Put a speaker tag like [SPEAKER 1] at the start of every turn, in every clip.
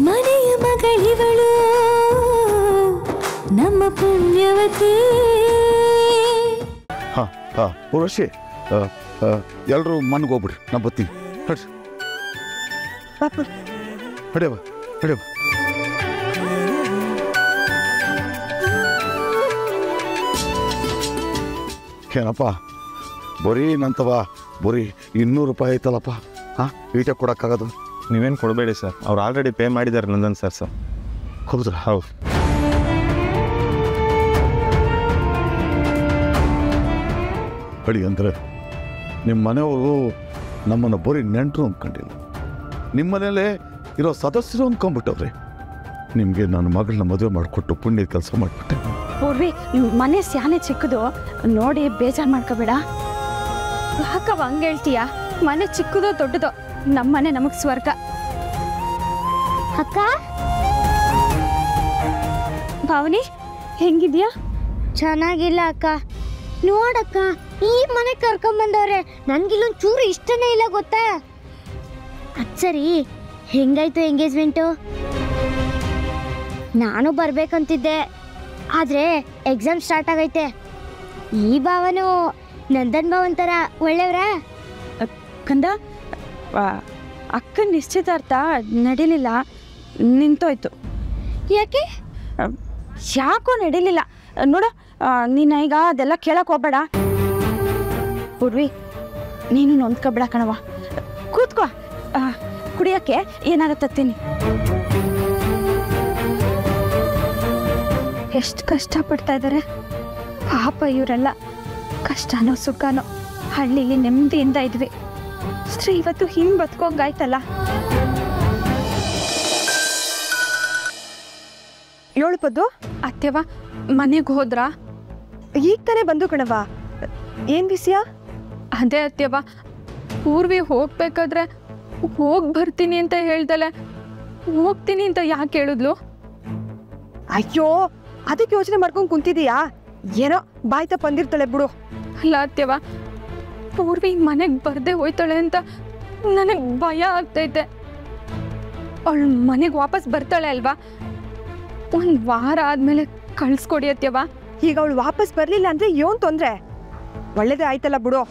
[SPEAKER 1] ಮನೆಯ ಮಗಳಿವಳು ನಮ್ಮ ಪುಣ್ಯವತಿ.
[SPEAKER 2] ಊರ್ವಶಿ ಎಲ್ಲರೂ ಮನೆಗೆ ಹೋಗ್ಬಿಡ್ರಿ, ನಾ ಬರ್ತೀನಿ. ನಡೆಯವ ನಡೆಯವ. ಏನಪ್ಪ ಬರೀ ನಂತವ ಬರೀ 200 ರೂಪಾಯಿ ಐತಲ್ಲಪ್ಪ. ಈಟೆ ಕೊಡೋಕ್ಕಾಗೋದು?
[SPEAKER 3] ನೀವೇನು ಕೊಡಬೇಡಿ ಸರ್, ಅವ್ರು ಆಲ್ರೆಡಿ ಪೇ ಮಾಡಿದ್ದಾರೆ ನಂದನ್ ಸರ್.
[SPEAKER 2] ಹೌದಾ? ಹೌದು. ಹೇಳಿ ಅಂದರೆ ನಿಮ್ಮ ಮನೆಯವರು ನಮ್ಮನ್ನು ಬರೀ ನೆಂಟರು ಅಂದ್ಕೊಂಡಿಲ್ಲ, ನಿಮ್ಮ ಮನೇಲೇ ಇರೋ ಸದಸ್ಯರು ಅಂದ್ಕೊಂಡ್ಬಿಟ್ಟವ್ರಿ. ನಿಮಗೆ ನನ್ನ ಮಗಳನ್ನ ಮದುವೆ ಮಾಡಿಕೊಟ್ಟು ಪುಣ್ಯದ ಕೆಲಸ ಮಾಡಿಬಿಟ್ಟೆ.
[SPEAKER 4] ಪೂರ್ವಿ, ಮನೆ ಸ್ಯಾನೆ ಚಿಕ್ಕದು ನೋಡಿ ಬೇಜಾರು ಮಾಡ್ಕೋಬೇಡ. ಯಾಕವ ಹಂಗೆ ಹೇಳ್ತೀಯ? ಮನೆ ಚಿಕ್ಕದೋ ದೊಡ್ಡದೋ, ನಮ್ಮ ಮನೆ ನಮಗೆ ಸ್ವರ್ಗ.
[SPEAKER 5] ಅಕ್ಕ,
[SPEAKER 4] ಭಾವನಿ ಹೆಂಗಿದ್ಯಾ?
[SPEAKER 5] ಚೆನ್ನಾಗಿಲ್ಲ ಅಕ್ಕ. ನೋಡಕ್ಕ, ಈ ಮನೆ ಕರ್ಕೊಂಬಂದವ್ರೆ. ನನ್ಗಿಲ್ಲೊಂದು ಚೂರು ಇಷ್ಟನೇ ಇಲ್ಲ ಗೊತ್ತಾ? ಅದ್ ಸರಿ, ಹೆಂಗಾಯ್ತು ಎಂಗೇಜ್ಮೆಂಟು? ನಾನು ಬರ್ಬೇಕಂತಿದ್ದೆ, ಆದ್ರೆ ಎಕ್ಸಾಮ್ ಸ್ಟಾರ್ಟ್ ಆಗೈತೆ. ಈ ಭಾವನು ನಂದನ್ ಭಾವನ್ ಥರ ಒಳ್ಳೆಯವ್ರ?
[SPEAKER 4] ಕಂದ, ಅಕ್ಕನ ನಿಶ್ಚಿತಾರ್ಥ ನಡೀಲಿಲ್ಲ, ನಿಂತೋಯ್ತು.
[SPEAKER 5] ಯಾಕೆ?
[SPEAKER 4] ಯಾಕೋ ನಡೀಲಿಲ್ಲ ನೋಡು. ನೀನು ಈಗ ಅದೆಲ್ಲ ಕೇಳಕ್ಕೆ ಹೋಗ್ಬೇಡ. ಪೂರ್ವಿ, ನೀನು ನೊಂದ್ಕೊಬೇಡ ಕಣವ. ಕೂತ್ಕೋ, ಕುಡಿಯೋಕ್ಕೆ ಏನಾರ ತತ್ತೀನಿ. ಎಷ್ಟು ಕಷ್ಟಪಡ್ತಾ ಇದ್ದಾರೆ ಪಾಪ ಇವರೆಲ್ಲ. ಕಷ್ಟನೋ ಸುಖನೋ ಹಳ್ಳಿಲಿ ನೆಮ್ಮದಿಯಿಂದ ಇದ್ವಿ. ಅಷ್ಟೇ ಇವತ್ತು ಹಿಂಗೆ ಬದುಕೋಂಗಾಯ್ತಲ್ಲ.
[SPEAKER 6] ಏಳು ಪದ್ದು,
[SPEAKER 4] ಅತ್ತೆವ ಮನೆಗೆ ಹೋದ್ರಾ?
[SPEAKER 6] ಈಗ ತಾನೇ ಬಂದು ಕಣವ. ಏನು ವಿಷಯ?
[SPEAKER 4] ಅದೇ ಅತ್ತೆವ, ಪೂರ್ವಿ ಹೋಗ್ಬೇಕಾದ್ರೆ ಹೋಗಿ ಬರ್ತೀನಿ ಅಂತ ಹೇಳ್ದಲೆ ಹೋಗ್ತೀನಿ ಅಂತ ಯಾಕೆ ಹೇಳಿದ್ಲು?
[SPEAKER 6] ಅಯ್ಯೋ, ಅದಕ್ಕೆ ಯೋಚನೆ ಮಾಡ್ಕೊಂಡು ಕುಂತಿದೀಯಾ? ಏನೋ ಬಾಯ್ತ ಬಂದಿರ್ತಾಳೆ ಬಿಡು.
[SPEAKER 4] ಅಲ್ಲ ಅತ್ತೆವ, ಪೂರ್ವಿ ಮನೆಗೆ ಬರ್ದೆ ಹೋಯ್ತಾಳೆ ಅಂತ ನನಗೆ ಭಯ ಆಗ್ತೈತೆ. ಅವಳು ಮನೆಗೆ ವಾಪಸ್ ಬರ್ತಾಳೆ ಅಲ್ವಾ? 1 ವಾರ ಆದ್ಮೇಲೆ ಕಳ್ಸ್ಕೊಡಿ ಅತ್ತೆವ.
[SPEAKER 6] ಈಗ ಅವಳು ವಾಪಸ್ ಬರ್ಲಿಲ್ಲ ಅಂದ್ರೆ ಏನ್ ತೊಂದ್ರೆ? ಒಳ್ಳೇದೇ ಆಯ್ತಲ್ಲ ಬಿಡು.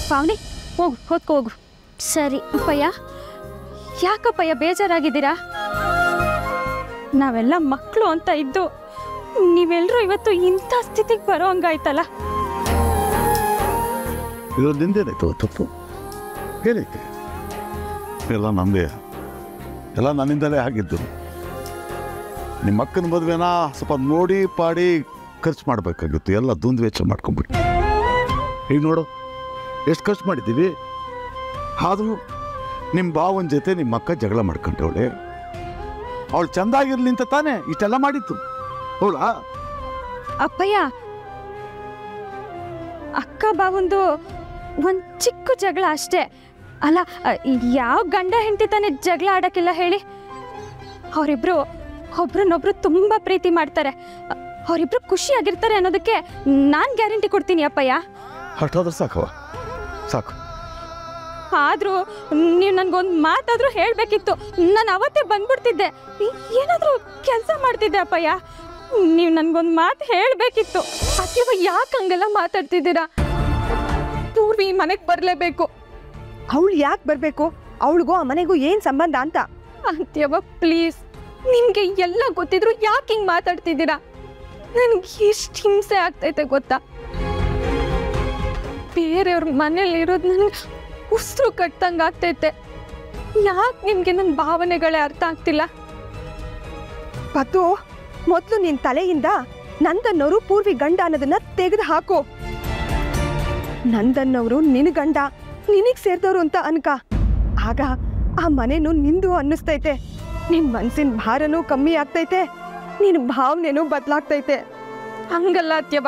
[SPEAKER 4] ಪಾವನಿ, ಹೋಗು, ಹೊತ್ಕೊ ಹೋಗು.
[SPEAKER 5] ಸರಿ.
[SPEAKER 4] ಅಪ್ಪಯ್ಯ, ಯಾಕಪ್ಪಯ್ಯ ಬೇಜಾರಾಗಿದ್ದೀರಾ? ನಾವೆಲ್ಲ ಮಕ್ಕಳು ಅಂತ ಇದ್ದು ನೀವೆಲ್ಲರೂ ಇವತ್ತು ಇಂಥ ಸ್ಥಿತಿಗೆ ಬರೋ ಹಂಗಾಯ್ತಲ್ಲ.
[SPEAKER 2] ಇದು ನಿಂದೇನಾಯ್ತು ತಪ್ಪು? ಏನೈತೆ? ಎಲ್ಲ ನಮ್ಮದೇ, ಎಲ್ಲ ನನ್ನಿಂದಲೇ ಆಗಿದ್ದು. ನಿಮ್ಮ ಅಕ್ಕನ ಮದುವೆನ ಸ್ವಲ್ಪ ನೋಡಿ ಪಾಡಿ ಖರ್ಚು ಮಾಡಬೇಕಾಗಿತ್ತು, ಎಲ್ಲ ದುಂದು ವೆಚ್ಚ ಮಾಡ್ಕೊಂಡ್ಬಿಟ್ಟು. ಈಗ ನೋಡು ಎಷ್ಟು ಖರ್ಚು ಮಾಡಿದ್ದೀವಿ. ಆದರೂ ನಿಮ್ಮ ಭಾವನ ಜೊತೆ ನಿಮ್ಮ ಅಕ್ಕ ಜಗಳ ಮಾಡ್ಕೊಂಡವಳೆ. ಅವಳು ಚೆಂದಾಗಿರ್ಲಿ ಅಂತ ತಾನೇ ಇಷ್ಟೆಲ್ಲ ಮಾಡಿತ್ತು. ಅವಳಾ?
[SPEAKER 4] ಅಪ್ಪಯ್ಯ, ಅಕ್ಕ ಬಾವಂದು ಒಂದು ಚಿಕ್ಕ ಜಗಳ ಅಷ್ಟೇ ಅಲ್ಲ. ಯಾವ ಗಂಡ ಹೆಂಡತಿ ತಾನೇ ಜಗಳ ಆಡೋಕ್ಕಿಲ್ಲ ಹೇಳಿ? ಅವರಿಬ್ರು ಒಬ್ರನ್ನೊಬ್ರು ತುಂಬ ಪ್ರೀತಿ ಮಾಡ್ತಾರೆ. ಅವರಿಬ್ರು ಖುಷಿಯಾಗಿರ್ತಾರೆ ಅನ್ನೋದಕ್ಕೆ ನಾನು ಗ್ಯಾರಂಟಿ ಕೊಡ್ತೀನಿ ಅಪ್ಪಯ್ಯ.
[SPEAKER 2] ಅಷ್ಟಾದ್ರೂ ಸಾಕವ, ಸಾಕು.
[SPEAKER 4] ಆದರೂ ನೀವು ನನಗೊಂದು ಮಾತಾದರೂ ಹೇಳಬೇಕಿತ್ತು. ನಾನು ಅವತ್ತೇ ಬಂದ್ಬಿಡ್ತಿದ್ದೆ, ಏನಾದರೂ ಕೆಲಸ ಮಾಡ್ತಿದ್ದೆ ಅಪ್ಪಯ್ಯ. ನೀವು ನನಗೊಂದು ಮಾತು ಹೇಳಬೇಕಿತ್ತು. ಅತ್ಯವ ಯಾಕೆ ಹಂಗೆಲ್ಲ ಮಾತಾಡ್ತಿದ್ದೀರಾ? ಪೂರ್ವಿ ಮನೆಗೆ ಬರಲೇಬೇಕು.
[SPEAKER 6] ಅವಳು ಯಾಕೆ ಬರಬೇಕು? ಅವಳಿಗೂ ಆ ಮನೆಗೂ ಏನು ಸಂಬಂಧ ಅಂತ?
[SPEAKER 4] ಅಂತ್ಯವ ಪ್ಲೀಸ್, ನಿಮಗೆ ಎಲ್ಲ ಗೊತ್ತಿದ್ರು ಯಾಕೆ ಹಿಂಗೆ ಮಾತಾಡ್ತಿದ್ದೀರಾ? ನನಗೆ ಎಷ್ಟು ಹಿಂಸೆ ಆಗ್ತೈತೆ ಗೊತ್ತಾ? ಬೇರೆಯವ್ರ ಮನೇಲಿರೋದು ನನಗೆ ಉಸಿರು ಕಟ್ಟಂಗೆ ಆಗ್ತೈತೆ. ಯಾಕೆ ನಿಮಗೆ ನನ್ನ ಭಾವನೆಗಳೇ ಅರ್ಥ ಆಗ್ತಿಲ್ಲ?
[SPEAKER 6] ಪತ್ತು, ಮೊದಲು ನಿನ್ನ ತಲೆಯಿಂದ ನಂದನ್ನವರು ಪೂರ್ವಿ ಗಂಡ ಅನ್ನೋದನ್ನ ತೆಗೆದು ಹಾಕು. ನಂದನ್ನವರು ನಿನ್ನ ಗಂಡ, ನಿನಗೆ ಸೇರಿದವರು ಅಂತ ಅನ್ಕ. ಆಗ ಆ ಮನೆನೂ ನಿಂದು ಅನ್ನಿಸ್ತೈತೆ. ನಿನ್ನ ಮನಸ್ಸಿನ ಭಾರನೂ ಕಮ್ಮಿ ಆಗ್ತೈತೆ, ನಿನ್ನ ಭಾವನೆನೂ ಬದಲಾಗ್ತೈತೆ.
[SPEAKER 4] ಹಂಗಲ್ಲ ಅತ್ಯವ,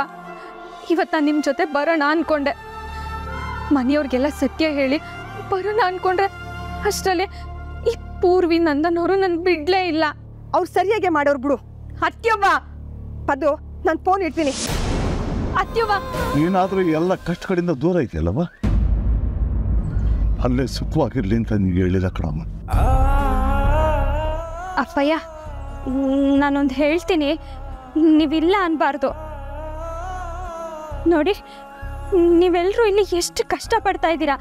[SPEAKER 4] ಇವತ್ತು ನಾನು ನಿಮ್ಮ ಜೊತೆ ಬರೋಣ ಅನ್ಕೊಂಡೆ. ಮನೆಯವ್ರಿಗೆಲ್ಲ ಸತ್ಯ ಹೇಳಿ ಬರೋಣ ಅನ್ಕೊಂಡ್ರೆ ಅಷ್ಟರಲ್ಲಿ ಈ ಪೂರ್ವಿ ನಂದನವರು ನನ್ನ ಬಿಡ್ಲೇ ಇಲ್ಲ.
[SPEAKER 6] ಅವ್ರು ಸರಿಯಾಗಿ ಮಾಡೋರು ಬಿಡು.
[SPEAKER 4] ಅತ್ಯವ,
[SPEAKER 6] ಪದ್ದು, ನಾನು ಫೋನ್ ಇಡ್ತೀನಿ.
[SPEAKER 4] ಅತ್ಯವ,
[SPEAKER 2] ಏನಾದರೂ ಎಲ್ಲ ಕಷ್ಟಗಳಿಂದ ದೂರ ಐತೆಯಲ್ಲವ? ಅಲ್ಲೇ ಸುಖವಾಗಿರ್ಲಿ ಅಂತ ನಿನಗೆ ಹೇಳಿಲ್ಲ ಕಣಮ್ಮ.
[SPEAKER 4] ಅಪ್ಪಯ್ಯ, ನಾನೊಂದು ಹೇಳ್ತೀನಿ, ನೀವಿಲ್ಲ ಅನ್ಬಾರ್ದು. ನೋಡಿ, ನೀವೆಲ್ಲರೂ ಇಲ್ಲಿ ಎಷ್ಟು ಕಷ್ಟಪಡ್ತಾ ಇದ್ದೀರಾ.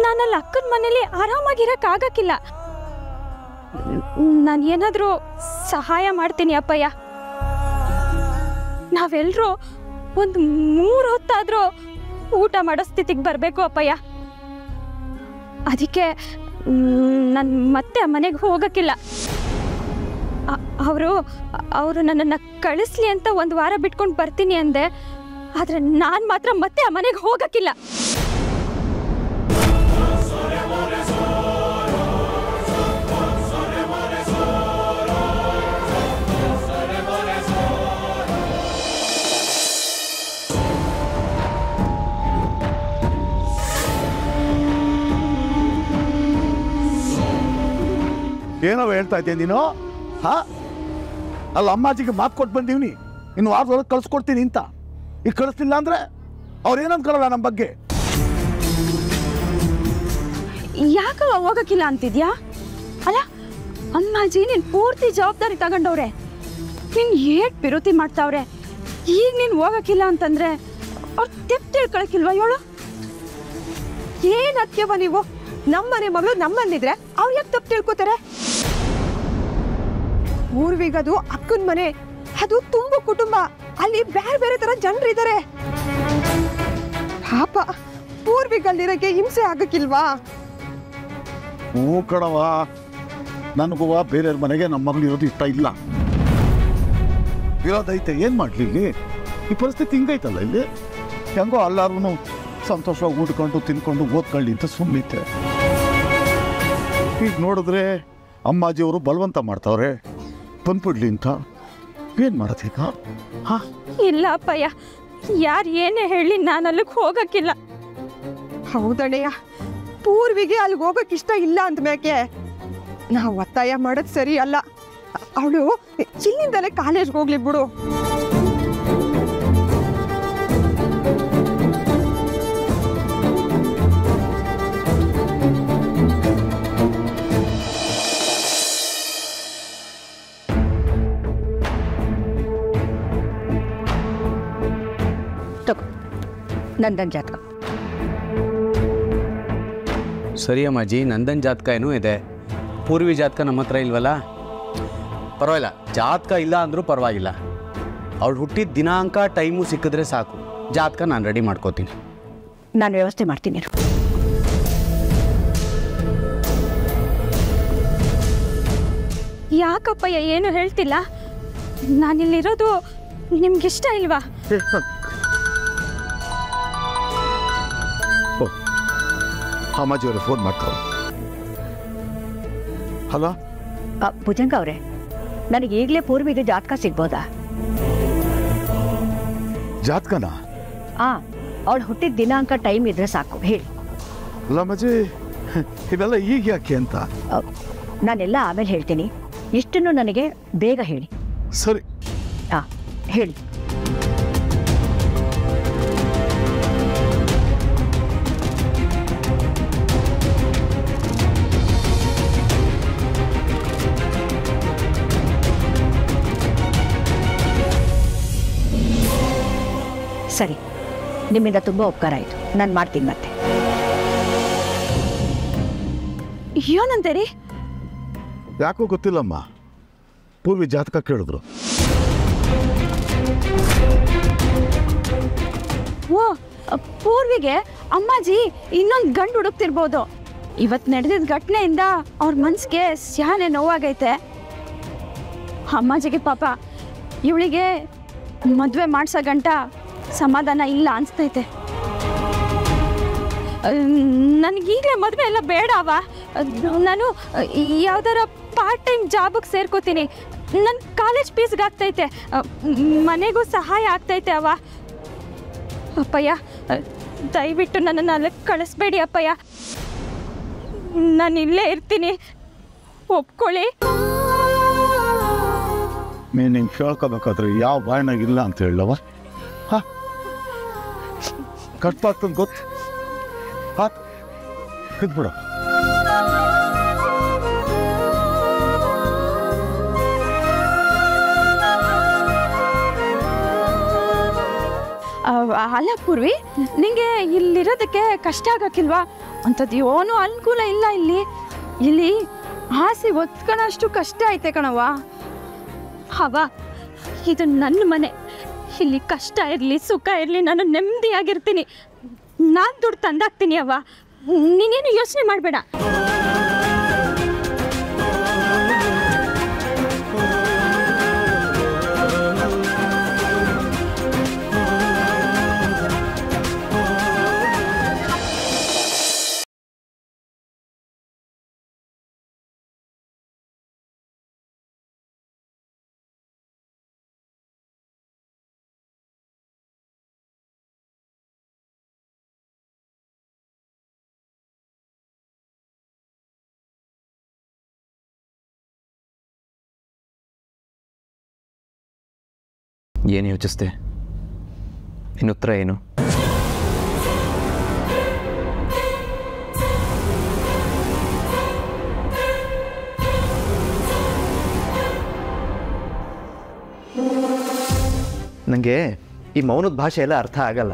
[SPEAKER 4] ನಾನಲ್ಲಿ ಅಕ್ಕನ ಮನೇಲಿ ಆರಾಮಾಗಿರೋಕ್ಕಾಗಕ್ಕಿಲ್ಲ. ನಾನು ಏನಾದರೂ ಸಹಾಯ ಮಾಡ್ತೀನಿ ಅಪ್ಪಯ್ಯ. ನಾವೆಲ್ಲರೂ ಒಂದು 3 ಹೊತ್ತಾದರೂ ಊಟ ಮಾಡೋ ಸ್ಥಿತಿಗೆ ಬರಬೇಕು ಅಪ್ಪಯ್ಯ. ಅದಕ್ಕೆ ನಾನು ಮತ್ತೆ ಮನೆಗೆ ಹೋಗೋಕ್ಕಿಲ್ಲ. ಅವರು ನನ್ನನ್ನು ಕಳಿಸ್ಲಿ ಅಂತ 1 ವಾರ ಬಿಟ್ಕೊಂಡು ಬರ್ತೀನಿ ಅಂದೆ. ಆದರೆ ನಾನು ಮಾತ್ರ ಮತ್ತೆ ಆ ಮನೆಗೆ ಹೋಗೋಕ್ಕಿಲ್ಲ.
[SPEAKER 2] ಏನೋ ಹೇಳ್ತಾ ಇದ್ದೆ ನೀನು? ಅಲ್ಲ, ಅಮ್ಮಾಜಿಗೆ ಮಾತು ಕೊಟ್ಟು ಬಂದೀವ್ನಿ, ಇನ್ನು ವಾರದೊಳಗೆ ಕಳಿಸ್ಕೊಡ್ತೀನಿ ಅಂತ. ಈಗ ಕಳಿಸ್ಲಿಲ್ಲ ಅಂದರೆ ಅವ್ರು ಏನಂದ್ಕೊಳ್ಳಲ್ಲ ನಮ್ಮ ಬಗ್ಗೆ.
[SPEAKER 4] ಯಾಕೆ ಹೋಗಕ್ಕಿಲ್ಲ ಅಂತಿದ್ಯಾ? ಅಲ್ಲ ಅಮ್ಮಾಜಿ, ನೀನು ಪೂರ್ತಿ ಜವಾಬ್ದಾರಿ ತಗೊಂಡವ್ರೆ. ನೀನು ಏಟ್ ವಿರೋಧಿ ಮಾಡ್ತಾವ್ರೆ. ಈಗ ನೀನು ಹೋಗಕ್ಕಿಲ್ಲ ಅಂತಂದ್ರೆ ಅವ್ರು ತಿಳ್ಕೊಳಕ್ಕಿಲ್ವಾ ಹೇಳು?
[SPEAKER 6] ಏನ್ ಅದಕ್ಕೆವ ನೀವು? ನಮ್ಮನೆ ಮಗಳು ನಮ್ಮಲ್ಲಿದ್ರೆ ಅವ್ರು ಯಾಕೆ ತಪ್ಪು ತಿಳ್ಕೊತಾರೆ? ಊರ್ವಿಗದು ಅಕ್ಕನ ಮನೆ, ಅದು ತುಂಬ ಕುಟುಂಬ. ಅಲ್ಲಿ ಬೇರೆ ಬೇರೆ ತರ ಜನರಿದ್ದಾರೆ. ಪಾಪ ಪೂರ್ವಿಗಲ್ಲಿರಕ್ಕೆ ಹಿಂಸೆ ಆಗಕ್ಕಿಲ್ವಾ?
[SPEAKER 2] ಹ್ಞೂ ಕಣವ, ನನಗೂ ಬೇರೆಯವ್ರ ಮನೆಗೆ ನಮ್ಮ ಮಗಳು ಇರೋದು ಇಷ್ಟ ಇಲ್ಲ. ಇರೋದೈತೆ, ಏನು ಮಾಡಲಿ? ಇಲ್ಲಿ ಈ ಪರಿಸ್ಥಿತಿ ಹಿಂಗೈತಲ್ಲ. ಇಲ್ಲಿ ಹೆಂಗೋ ಎಲ್ಲರೂ ಸಂತೋಷವಾಗಿ ಊದ್ಕೊಂಡು ತಿನ್ಕೊಂಡು ಓದ್ಕೊಳ್ಳಿ ಅಂತ ಸುಮ್ಮನಿತ್ತೆ. ಈಗ ನೋಡಿದ್ರೆ ಅಮ್ಮಾಜಿಯವರು ಬಲವಂತ ಮಾಡ್ತಾವ್ರೆ ಬಂದ್ಬಿಡ್ಲಿ ಅಂತ. ಏನು ಮಾಡೋದೀಗ?
[SPEAKER 4] ಇಲ್ಲ ಅಪ್ಪಯ್ಯ, ಯಾರು ಏನೇ ಹೇಳಿ ನಾನು ಅಲ್ಲಿಗೆ ಹೋಗಕ್ಕಿಲ್ಲ.
[SPEAKER 6] ಹೌದಣ್ಣಯ್ಯ, ಪೂರ್ವಿಗೆ ಅಲ್ಲಿಗೆ ಹೋಗಕ್ಕೆ ಇಷ್ಟ ಇಲ್ಲ ಅಂದ್ಮೇಕೆ ನಾವು ಒತ್ತಾಯ ಮಾಡೋದು ಸರಿ ಅಲ್ಲ. ಅವಳು ಇಲ್ಲಿಂದಲೇ ಕಾಲೇಜ್ಗೆ ಹೋಗ್ಲಿ ಬಿಡು.
[SPEAKER 7] ನಂದನ್ ಜಾತಕ.
[SPEAKER 8] ಸರಿ ಅಮ್ಮಾಜಿ, ನಂದನ್ ಜಾತಕ ಏನೂ ಇದೆ, ಪೂರ್ವಿ ಜಾತಕ ನಮ್ಮ ಹತ್ರ ಇಲ್ವಲ್ಲ. ಪರವಾಗಿಲ್ಲ, ಜಾತಕ ಇಲ್ಲ ಅಂದರೂ ಪರವಾಗಿಲ್ಲ. ಅವಳು ಹುಟ್ಟಿದ ದಿನಾಂಕ ಟೈಮು ಸಿಕ್ಕಿದ್ರೆ ಸಾಕು, ಜಾತಕ ನಾನು ರೆಡಿ ಮಾಡ್ಕೋತೀನಿ.
[SPEAKER 7] ನಾನು ವ್ಯವಸ್ಥೆ ಮಾಡ್ತೀನಿ.
[SPEAKER 4] ಯಾಕಪ್ಪಯ್ಯ ಏನು ಹೇಳ್ತಿಲ್ಲ? ನಾನಿಲ್ಲಿರೋದು ನಿಮ್ಗಿಷ್ಟ ಇಲ್ವಾ?
[SPEAKER 2] ಅಮ್ಮಾಜಿಯವ್ರಿಗೆ ಫೋನ್ ಮಾಡ್ತಾವ. ಹಲೋ
[SPEAKER 7] ಭುಜಂಗ ಅವರೇ, ನನಗೆ ಈಗಲೇ ಪೂರ್ವಿಗೆ ಜಾತಕ ಸಿಗ್ಬೋದಾ?
[SPEAKER 2] ಜಾತಕನ?
[SPEAKER 7] ಅವಳು ಹುಟ್ಟಿದ ದಿನಾಂಕ ಟೈಮ್ ಇದ್ರೆ ಸಾಕು, ಹೇಳಿ.
[SPEAKER 2] ಅಲ್ಲ ಅಮ್ಮಾಜಿ, ಇವೆಲ್ಲ ಈಗ ಯಾಕೆ ಅಂತ?
[SPEAKER 7] ನಾನೆಲ್ಲ ಆಮೇಲೆ ಹೇಳ್ತೀನಿ, ಇಷ್ಟನ್ನು ನನಗೆ ಬೇಗ ಹೇಳಿ.
[SPEAKER 2] ಸರಿ,
[SPEAKER 7] ಹೇಳಿ. ಸರಿ, ನಿಮ್ಮಿಂದ ತುಂಬ ಉಪಕಾರ ಆಯಿತು. ನಾನು ಮಾಡ್ತೀನಿ ಮತ್ತೆ.
[SPEAKER 4] ಏನಂತೀರಿ?
[SPEAKER 2] ಯಾಕೋ ಗೊತ್ತಿಲ್ಲಮ್ಮ, ಪೂರ್ವಿ ಜಾತಕ ಕೇಳಿದ್ರು.
[SPEAKER 4] ಓ, ಪೂರ್ವಿಗೆ ಅಮ್ಮಾಜಿ ಇನ್ನೊಂದು ಗಂಡು ಹುಡುಕ್ತಿರ್ಬೋದು. ಇವತ್ತು ನಡೆದಿದ್ದ ಘಟನೆಯಿಂದ ಅವ್ರ ಮನ್ಸಿಗೆ ಸ್ಯಾನೆ ನೋವಾಗೈತೆ. ಅಮ್ಮಾಜಿಗೆ ಪಾಪ ಇವಳಿಗೆ ಮದುವೆ ಮಾಡ್ಸೋ ಗಂಟ ಸಮಾಧಾನ ಇಲ್ಲ ಅನಿಸ್ತೈತೆ. ನನಗೀಗಲೇ ಮದುವೆ ಎಲ್ಲ ಬೇಡವ. ನಾನು ಯಾವ್ದಾರ ಪಾರ್ಟ್ ಟೈಮ್ ಜಾಬಿಗೆ ಸೇರ್ಕೋತೀನಿ. ನನ್ನ ಕಾಲೇಜ್ ಫೀಸ್ಗೆ ಆಗ್ತೈತೆ, ಮನೆಗೂ ಸಹಾಯ ಆಗ್ತೈತೆ ಅವ. ಅಪ್ಪಯ್ಯ, ದಯವಿಟ್ಟು ನನ್ನನ್ನು ಅಲ್ಲಿಗೆ ಕಳಿಸ್ಬೇಡಿ ಅಪ್ಪಯ್ಯ. ನಾನು ಇಲ್ಲೇ ಇರ್ತೀನಿ, ಒಪ್ಕೊಳ್ಳಿ.
[SPEAKER 2] ನೀನು ಕೇಳ್ಕೋಬೇಕಾದ್ರೆ ಯಾವ ಬಾಯಿನಾಗಿಲ್ಲ ಅಂತ ಹೇಳವ? ಕಷ್ಟ ಆಗ್ತದೆ ಗೊತ್ತು. ಬಿಡು.
[SPEAKER 4] ಅಲ್ಲ ಪೂರ್ವಿ, ನಿಂಗೆ ಇಲ್ಲಿರೋದಕ್ಕೆ ಕಷ್ಟ ಆಗಕ್ಕಿಲ್ವಾ? ಅಂಥದ್ದು ಏನೂ ಅನುಕೂಲ ಇಲ್ಲ ಇಲ್ಲಿ ಆಸೆ ಒತ್ಕೊಳ್ಳೋಷ್ಟು ಕಷ್ಟ ಐತೆ ಕಣವ್ವ. ಇದು ನನ್ನ ಮನೆ. ಇಲ್ಲಿ ಕಷ್ಟ ಇರಲಿ ಸುಖ ಇರಲಿ ನಾನು ನೆಮ್ಮದಿಯಾಗಿರ್ತೀನಿ. ನಾನು ದುಡ್ಡು ತಂದಾಕ್ತೀನಿ ಅವ್ವ, ನೀನೇನು ಯೋಚನೆ ಮಾಡಬೇಡ.
[SPEAKER 9] ಏನು ಯೋಚಿಸ್ದೆ? ನಿನ್ನ ಉತ್ತರ ಏನು? ನನಗೆ ಈ ಮೌನದ ಭಾಷೆ ಎಲ್ಲ ಅರ್ಥ ಆಗಲ್ಲ.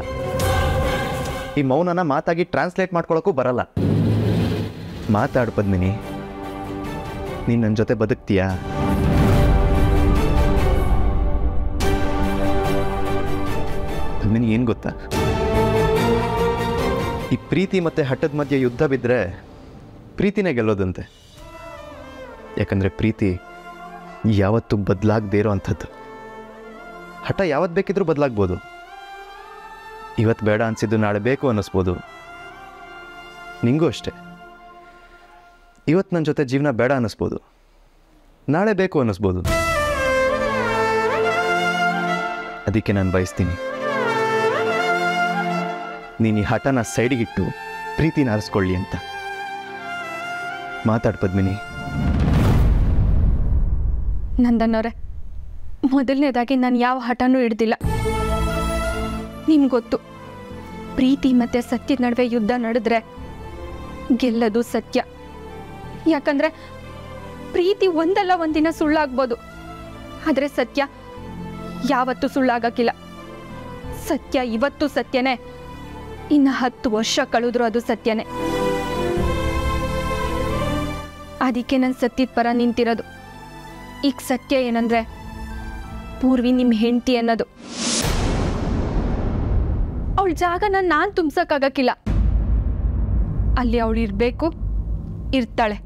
[SPEAKER 9] ಈ ಮೌನನ ಮಾತಾಗಿ ಟ್ರಾನ್ಸ್ಲೇಟ್ ಮಾಡ್ಕೊಳ್ಳೋಕ್ಕೂ ಬರಲ್ಲ. ಮಾತಾಡು ಪದ್ಮಿನಿ, ನೀನು ನನ್ನ ಜೊತೆ ಬದುಕ್ತೀಯಾ? ನಿನಗೆ ಏನು ಗೊತ್ತಾ, ಈ ಪ್ರೀತಿ ಮತ್ತು ಹಠದ ಮಧ್ಯೆ ಯುದ್ಧ ಬಿದ್ದರೆ ಪ್ರೀತಿನೇ ಗೆಲ್ಲೋದಂತೆ. ಯಾಕಂದರೆ ಪ್ರೀತಿ ಯಾವತ್ತೂ ಬದಲಾಗದೇ ಇರೋ ಅಂಥದ್ದು. ಹಠ ಯಾವತ್ತು ಬೇಕಿದ್ರೂ ಬದಲಾಗ್ಬೋದು. ಇವತ್ತು ಬೇಡ ಅನಿಸಿದ್ದು ನಾಳೆ ಬೇಕು ಅನ್ನಿಸ್ಬೋದು. ನಿಂಗೂ ಅಷ್ಟೆ. ಇವತ್ತು ನನ್ನ ಜೊತೆ ಜೀವನ ಬೇಡ ಅನ್ನಿಸ್ಬೋದು, ನಾಳೆ ಬೇಕು ಅನ್ನಿಸ್ಬೋದು. ಅದಕ್ಕೆ ನಾನು ಬಯಸ್ತೀನಿ ನೀನು ಈ ಹಠನ ಸೈಡಿಗಿಟ್ಟು ಪ್ರೀತಿನ ಆರಿಸ್ಕೊಳ್ಳಿ ಅಂತ. ಮಾತಾಡು ಪದ್ಮಿನಿ.
[SPEAKER 4] ನಂದನ್ನವ್ರೆ, ಮೊದಲನೇದಾಗಿ ನಾನು ಯಾವ ಹಠನೂ ಹಿಡ್ದಿಲ್ಲ. ನಿಮ್ಗೆ ಗೊತ್ತು, ಪ್ರೀತಿ ಮತ್ತು ಸತ್ಯದ ನಡುವೆ ಯುದ್ಧ ನಡೆದ್ರೆ ಗೆಲ್ಲೋದು ಸತ್ಯ. ಯಾಕಂದರೆ ಪ್ರೀತಿ ಒಂದಲ್ಲ ಒಂದಿನ ಸುಳ್ಳಾಗ್ಬೋದು, ಆದರೆ ಸತ್ಯ ಯಾವತ್ತೂ ಸುಳ್ಳಾಗಕ್ಕಿಲ್ಲ. ಸತ್ಯ ಇವತ್ತು ಸತ್ಯನೇ, ಇನ್ನು 10 ವರ್ಷ ಕಳೆದ್ರೂ ಅದು ಸತ್ಯನೇ. ಅದಕ್ಕೆ ನಾನು ಸತ್ಯದ ಪರ ನಿಂತಿರೋದು. ಈಗ ಸತ್ಯ ಏನಂದ್ರೆ ಪೂರ್ವಿ ನಿಮ್ಮ ಹೆಂಡತಿ ಅನ್ನೋದು. ಅವಳ ಜಾಗನ ನಾನು ತುಂಬಿಸೋಕ್ಕಾಗಕ್ಕಿಲ್ಲ. ಅಲ್ಲಿ ಅವಳು ಇರಬೇಕು, ಇರ್ತಾಳೆ.